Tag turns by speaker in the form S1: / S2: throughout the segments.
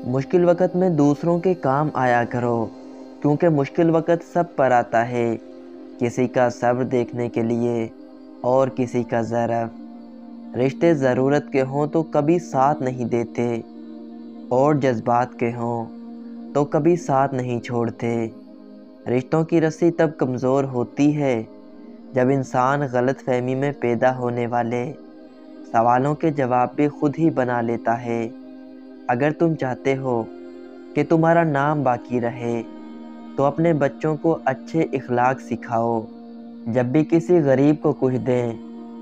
S1: مشکل وقت میں دوسروں کے کام آیا کرو، کیونکہ مشکل وقت سب پر آتا ہے، کسی کا صبر دیکھنے کے لیے اور کسی کا ضعف۔ رشتے ضرورت کے ہوں تو کبھی ساتھ نہیں دیتے، اور جذبات کے ہوں تو کبھی ساتھ نہیں چھوڑتے۔ رشتوں کی رسی تب کمزور ہوتی ہے جب انسان غلط فہمی میں پیدا ہونے والے سوالوں کے جواب بھی خود ہی بنا لیتا ہے۔ اگر تم چاہتے ہو کہ تمہارا نام باقی رہے تو اپنے بچوں کو اچھے اخلاق سکھاؤ۔ جب بھی کسی غریب کو کچھ دیں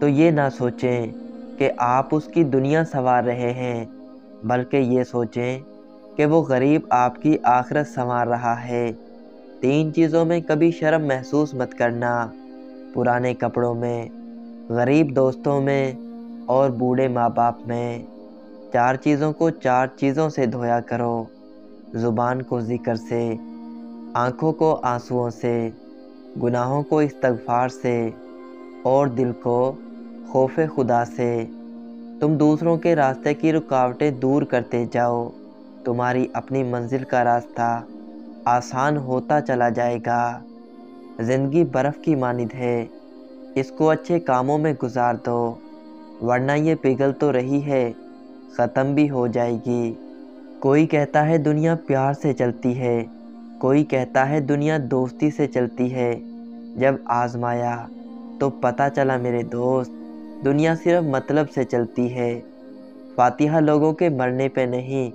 S1: تو یہ نہ سوچیں کہ آپ اس کی دنیا سنوار رہے ہیں، بلکہ یہ سوچیں کہ وہ غریب آپ کی آخرت سنوار رہا ہے۔ 3 چیزوں میں کبھی شرم محسوس مت کرنا: پرانے کپڑوں میں، غریب دوستوں میں اور بوڑھے ماں باپ میں۔ 4 چیزوں کو 4 چیزوں سے دھویا کرو: زبان کو ذکر سے، آنکھوں کو آنسوؤں سے، گناہوں کو استغفار سے، اور دل کو خوف خدا سے۔ تم دوسروں کے راستے کی رکاوٹیں دور کرتے جاؤ، تمہاری اپنی منزل کا راستہ آسان ہوتا چلا جائے گا۔ زندگی برف کی مانند ہے، اس کو اچھے کاموں میں گزار دو، ورنہ یہ پگھل تو رہی ہے، ختم بھی ہو جائے گی۔ کوئی کہتا ہے دنیا پیار سے چلتی ہے، کوئی کہتا ہے دنیا دوستی سے چلتی ہے۔ جب آزمایا تو پتہ چلا میرے دوست، دنیا صرف مطلب سے چلتی ہے۔ فاتحہ لوگوں کے مرنے پہ نہیں،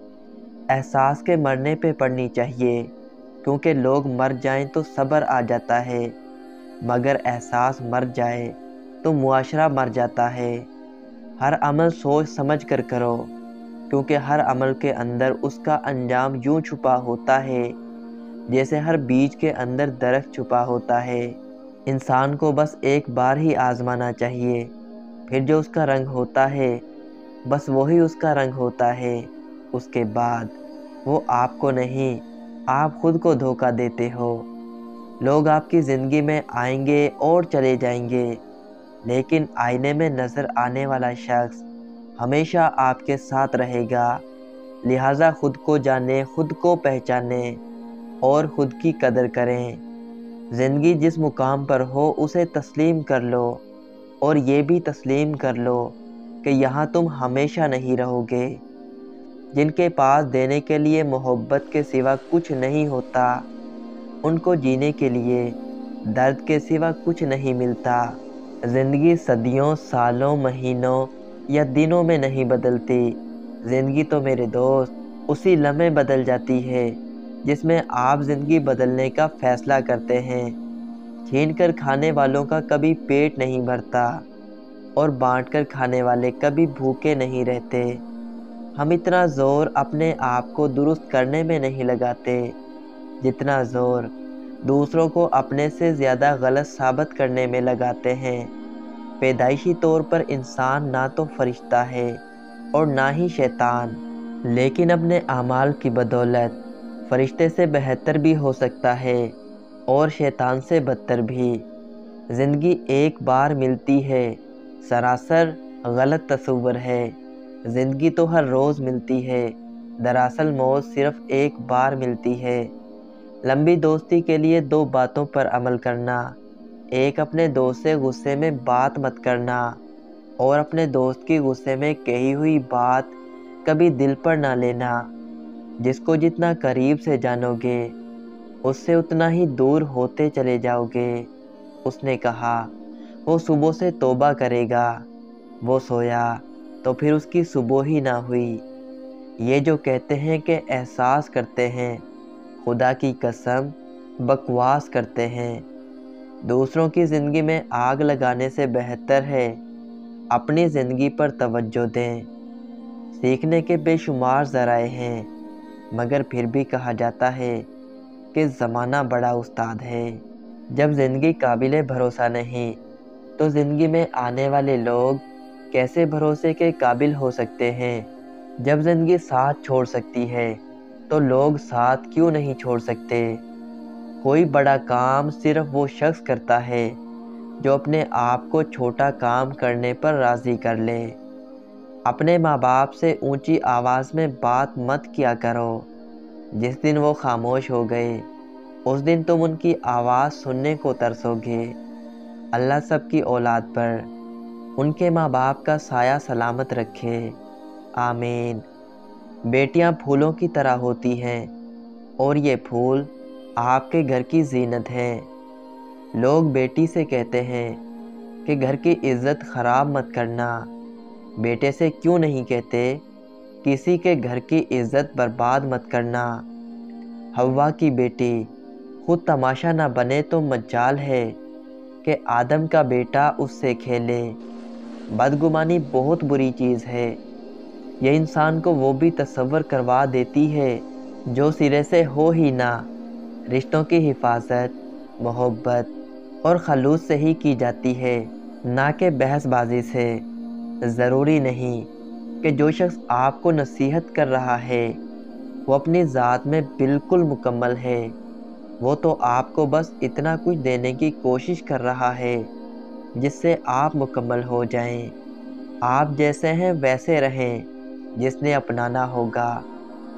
S1: احساس کے مرنے پہ پڑھنی چاہیے، کیونکہ لوگ مر جائیں تو صبر آ جاتا ہے، مگر احساس مر جائے تو معاشرہ مر جاتا ہے۔ ہر عمل سوچ سمجھ کر کرو، کیونکہ ہر عمل کے اندر اس کا انجام یوں چھپا ہوتا ہے جیسے ہر بیج کے اندر درخت چھپا ہوتا ہے۔ انسان کو بس ایک بار ہی آزمانا چاہیے، پھر جو اس کا رنگ ہوتا ہے بس وہی اس کا رنگ ہوتا ہے۔ اس کے بعد وہ آپ کو نہیں، آپ خود کو دھوکہ دیتے ہو۔ لوگ آپ کی زندگی میں آئیں گے اور چلے جائیں گے، لیکن آئینے میں نظر آنے والا شخص ہمیشہ آپ کے ساتھ رہے گا۔ لہٰذا خود کو جانیں، خود کو پہچانیں اور خود کی قدر کریں۔ زندگی جس مقام پر ہو اسے تسلیم کر لو، اور یہ بھی تسلیم کر لو کہ یہاں تم ہمیشہ نہیں رہو گے۔ جن کے پاس دینے کے لیے محبت کے سوا کچھ نہیں ہوتا، ان کو جینے کے لیے درد کے سوا کچھ نہیں ملتا۔ زندگی صدیوں، سالوں، مہینوں یا دنوں میں نہیں بدلتی، زندگی تو میرے دوست اسی لمحے بدل جاتی ہے جس میں آپ زندگی بدلنے کا فیصلہ کرتے ہیں۔ چھین کر کھانے والوں کا کبھی پیٹ نہیں بھرتا، اور بانٹ کر کھانے والے کبھی بھوکے نہیں رہتے۔ ہم اتنا زور اپنے آپ کو درست کرنے میں نہیں لگاتے جتنا زور دوسروں کو اپنے سے زیادہ غلط ثابت کرنے میں لگاتے ہیں۔ پیدائشی طور پر انسان نہ تو فرشتہ ہے اور نہ ہی شیطان، لیکن اپنے اعمال کی بدولت فرشتے سے بہتر بھی ہو سکتا ہے اور شیطان سے بدتر بھی۔ زندگی ایک بار ملتی ہے، سراسر غلط تصور ہے۔ زندگی تو ہر روز ملتی ہے، دراصل موت صرف ایک بار ملتی ہے۔ لمبی دوستی کے لیے 2 باتوں پر عمل کرنا: ایک، اپنے دوست سے غصے میں بات مت کرنا، اور اپنے دوست کی غصے میں کہی ہوئی بات کبھی دل پر نہ لینا۔ جس کو جتنا قریب سے جانو گے اس سے اتنا ہی دور ہوتے چلے جاؤ گے۔ اس نے کہا وہ صبح سے توبہ کرے گا، وہ سویا تو پھر اس کی صبح ہی نہ ہوئی۔ یہ جو کہتے ہیں کہ احساس کرتے ہیں، خدا کی قسم بکواس کرتے ہیں۔ دوسروں کی زندگی میں آگ لگانے سے بہتر ہے اپنی زندگی پر توجہ دیں۔ سیکھنے کے بے شمار ذرائع ہیں، مگر پھر بھی کہا جاتا ہے کہ زمانہ بڑا استاد ہے۔ جب زندگی قابل بھروسہ نہیں تو زندگی میں آنے والے لوگ کیسے بھروسے کے قابل ہو سکتے ہیں؟ جب زندگی ساتھ چھوڑ سکتی ہے تو لوگ ساتھ کیوں نہیں چھوڑ سکتے؟ کوئی بڑا کام صرف وہ شخص کرتا ہے جو اپنے آپ کو چھوٹا کام کرنے پر راضی کر لے۔ اپنے ماں باپ سے اونچی آواز میں بات مت کیا کرو۔ جس دن وہ خاموش ہو گئے اس دن تم ان کی آواز سننے کو ترسو گے۔ اللہ سب کی اولاد پر ان کے ماں باپ کا سایہ سلامت رکھے، آمین۔ بیٹیاں پھولوں کی طرح ہوتی ہیں اور یہ پھول آپ کے گھر کی زینت ہیں۔ لوگ بیٹی سے کہتے ہیں کہ گھر کی عزت خراب مت کرنا، بیٹے سے کیوں نہیں کہتے کسی کے گھر کی عزت برباد مت کرنا؟ حوا کی بیٹی خود تماشا نہ بنے تو مجال ہے کہ آدم کا بیٹا اس سے کھیلے۔ بدگمانی بہت بری چیز ہے، یہ انسان کو وہ بھی تصور کروا دیتی ہے جو سرے سے ہو ہی نہ۔ رشتوں کی حفاظت محبت اور خلوص سے ہی کی جاتی ہے، نہ کہ بحث بازی سے۔ ضروری نہیں کہ جو شخص آپ کو نصیحت کر رہا ہے وہ اپنی ذات میں بالکل مکمل ہے، وہ تو آپ کو بس اتنا کچھ دینے کی کوشش کر رہا ہے جس سے آپ مکمل ہو جائیں۔ آپ جیسے ہیں ویسے رہیں، جس نے اپنانا ہوگا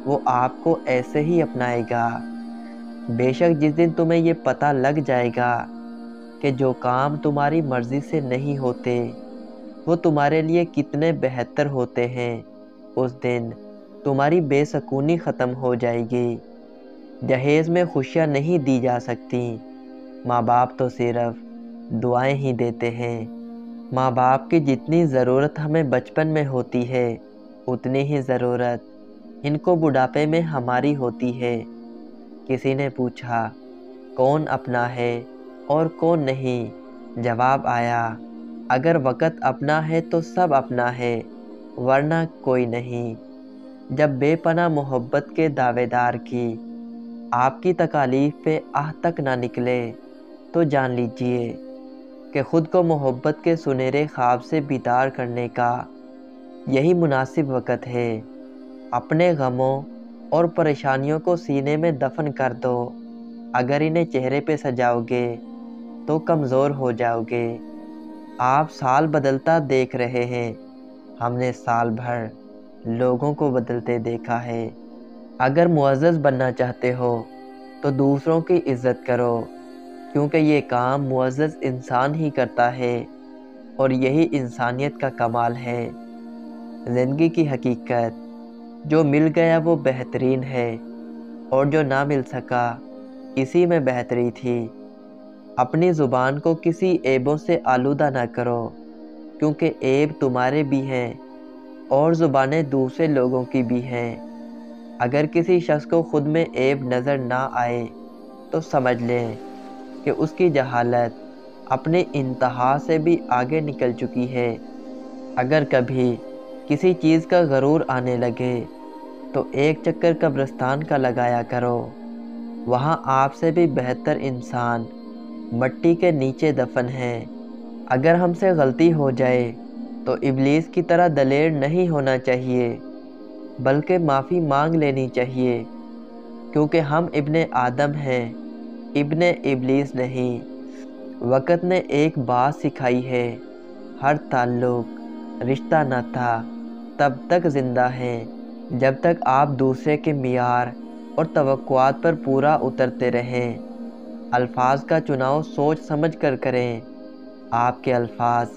S1: وہ آپ کو ایسے ہی اپنائے گا۔ بے شک جس دن تمہیں یہ پتہ لگ جائے گا کہ جو کام تمہاری مرضی سے نہیں ہوتے وہ تمہارے لیے کتنے بہتر ہوتے ہیں، اس دن تمہاری بے سکونی ختم ہو جائے گی۔ جہیز میں خوشیاں نہیں دی جا سکتی، ماں باپ تو صرف دعائیں ہی دیتے ہیں۔ ماں باپ کی جتنی ضرورت ہمیں بچپن میں ہوتی ہے اتنی ہی ضرورت ان کو بڑھاپے میں ہماری ہوتی ہے۔ کسی نے پوچھا کون اپنا ہے اور کون نہیں؟ جواب آیا اگر وقت اپنا ہے تو سب اپنا ہے ورنہ کوئی نہیں۔ جب بے پناہ محبت کے دعوے دار کی آپ کی تکالیف پہ آہ تک نہ نکلے تو جان لیجئے کہ خود کو محبت کے سنہرے خواب سے بیدار کرنے کا یہی مناسب وقت ہے۔ اپنے غموں اور پریشانیوں کو سینے میں دفن کر دو، اگر انہیں چہرے پہ سجاؤ گے تو کمزور ہو جاؤ گے۔ آپ سال بدلتا دیکھ رہے ہیں، ہم نے سال بھر لوگوں کو بدلتے دیکھا ہے۔ اگر معزز بننا چاہتے ہو تو دوسروں کی عزت کرو، کیونکہ یہ کام معزز انسان ہی کرتا ہے اور یہی انسانیت کا کمال ہے۔ زندگی کی حقیقت جو مل گیا وہ بہترین ہے اور جو نہ مل سکا اسی میں بہتری تھی۔ اپنی زبان کو کسی عیبوں سے آلودہ نہ کرو، کیونکہ عیب تمہارے بھی ہیں اور زبانیں دوسرے لوگوں کی بھی ہیں۔ اگر کسی شخص کو خود میں عیب نظر نہ آئے تو سمجھ لیں کہ اس کی جہالت اپنی انتہا سے بھی آگے نکل چکی ہے۔ اگر کبھی کسی چیز کا غرور آنے لگے تو ایک چکر قبرستان کا لگایا کرو، وہاں آپ سے بھی بہتر انسان مٹی کے نیچے دفن ہیں۔ اگر ہم سے غلطی ہو جائے تو ابلیس کی طرح دلیر نہیں ہونا چاہیے، بلکہ معافی مانگ لینی چاہیے، کیونکہ ہم ابن آدم ہیں، ابن ابلیس نہیں۔ وقت نے ایک بات سکھائی ہے، ہر تعلق رشتہ نہ تھا تب تک زندہ ہے جب تک آپ دوسرے کے معیار اور توقعات پر پورا اترتے رہیں۔ الفاظ کا چناؤ سوچ سمجھ کر کریں۔ آپ کے الفاظ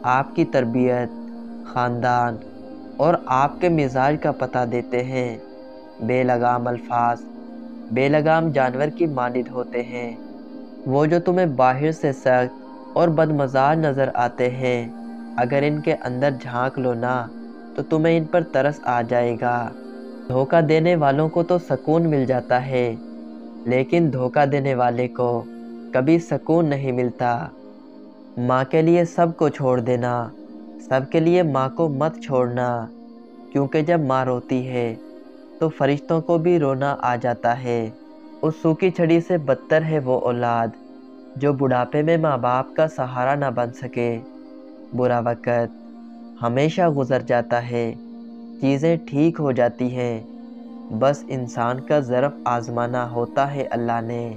S1: آپ کی تربیت، خاندان اور آپ کے مزاج کا پتہ دیتے ہیں۔ بے لگام الفاظ بے لگام جانور کی مانند ہوتے ہیں، وہ جو تمہیں باہر سے سخت اور بدمزاج نظر آتے ہیں، اگر ان کے اندر جھانک لو نا تو تمہیں ان پر ترس آ جائے گا۔ دھوکہ دینے والوں کو تو سکون مل جاتا ہے، لیکن دھوکہ دینے والے کو کبھی سکون نہیں ملتا۔ ماں کے لیے سب کو چھوڑ دینا، سب کے لیے ماں کو مت چھوڑنا، کیونکہ جب ماں روتی ہے تو فرشتوں کو بھی رونا آ جاتا ہے۔ اس سوکھی چھڑی سے بدتر ہے وہ اولاد جو بڑھاپے میں ماں باپ کا سہارا نہ بن سکے۔ برا وقت ہمیشہ گزر جاتا ہے، چیزیں ٹھیک ہو جاتی ہیں، بس انسان کا ظرف آزمانا ہوتا ہے اللہ نے۔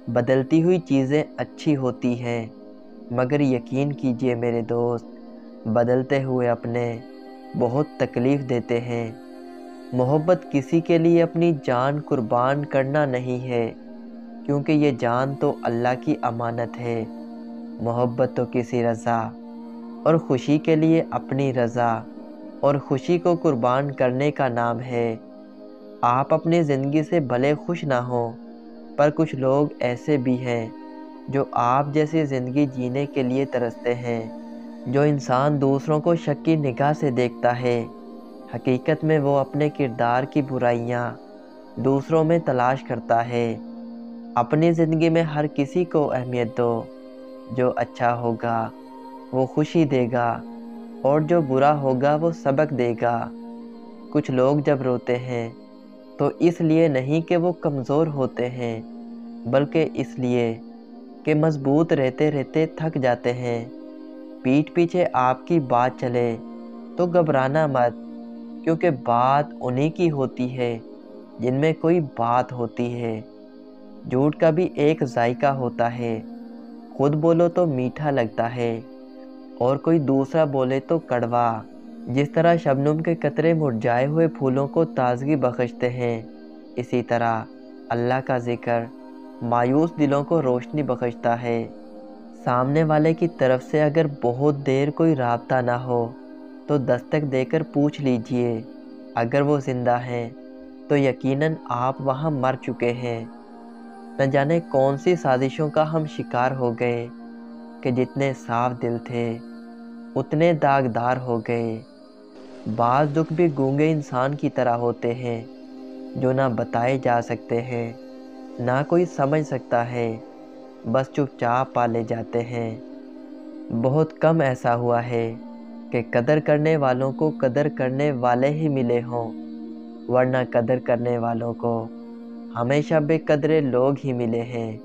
S1: بدلتی ہوئی چیزیں اچھی ہوتی ہیں، مگر یقین کیجئے میرے دوست، بدلتے ہوئے اپنے بہت تکلیف دیتے ہیں۔ محبت کسی کے لیے اپنی جان قربان کرنا نہیں ہے، کیونکہ یہ جان تو اللہ کی امانت ہے۔ محبت تو کسی رضا اور خوشی کے لیے اپنی رضا اور خوشی کو قربان کرنے کا نام ہے۔ آپ اپنی زندگی سے بھلے خوش نہ ہوں، پر کچھ لوگ ایسے بھی ہیں جو آپ جیسی زندگی جینے کے لیے ترستے ہیں۔ جو انسان دوسروں کو شک کی نگاہ سے دیکھتا ہے، حقیقت میں وہ اپنے کردار کی برائیاں دوسروں میں تلاش کرتا ہے۔ اپنی زندگی میں ہر کسی کو اہمیت دو۔ جو اچھا ہوگا وہ خوشی دے گا، اور جو برا ہوگا وہ سبق دے گا۔ کچھ لوگ جب روتے ہیں تو اس لیے نہیں کہ وہ کمزور ہوتے ہیں، بلکہ اس لیے کہ مضبوط رہتے رہتے تھک جاتے ہیں۔ پیٹھ پیچھے آپ کی بات چلے تو گھبرانا مت، کیونکہ بات انہی کی ہوتی ہے جن میں کوئی بات ہوتی ہے۔ جھوٹ کا بھی ایک ذائقہ ہوتا ہے، خود بولو تو میٹھا لگتا ہے اور کوئی دوسرا بولے تو کڑوا۔ جس طرح شبنم کے قطرے مرجھائے ہوئے پھولوں کو تازگی بخشتے ہیں، اسی طرح اللہ کا ذکر مایوس دلوں کو روشنی بخشتا ہے۔ سامنے والے کی طرف سے اگر بہت دیر کوئی رابطہ نہ ہو تو دستک دے کر پوچھ لیجئے۔ اگر وہ زندہ ہیں تو یقیناً آپ وہاں مر چکے ہیں۔ نہ جانے کون سی سازشوں کا ہم شکار ہو گئے کہ جتنے صاف دل تھے اتنے داغدار ہو گئے۔ بعض دکھ بھی گونگے انسان کی طرح ہوتے ہیں، جو نہ بتائے جا سکتے ہیں، نہ کوئی سمجھ سکتا ہے، بس چپ چاپ پالے جاتے ہیں۔ بہت کم ایسا ہوا ہے کہ قدر کرنے والوں کو قدر کرنے والے ہی ملے ہوں، ورنہ قدر کرنے والوں کو ہمیشہ بے قدرے لوگ ہی ملے ہیں۔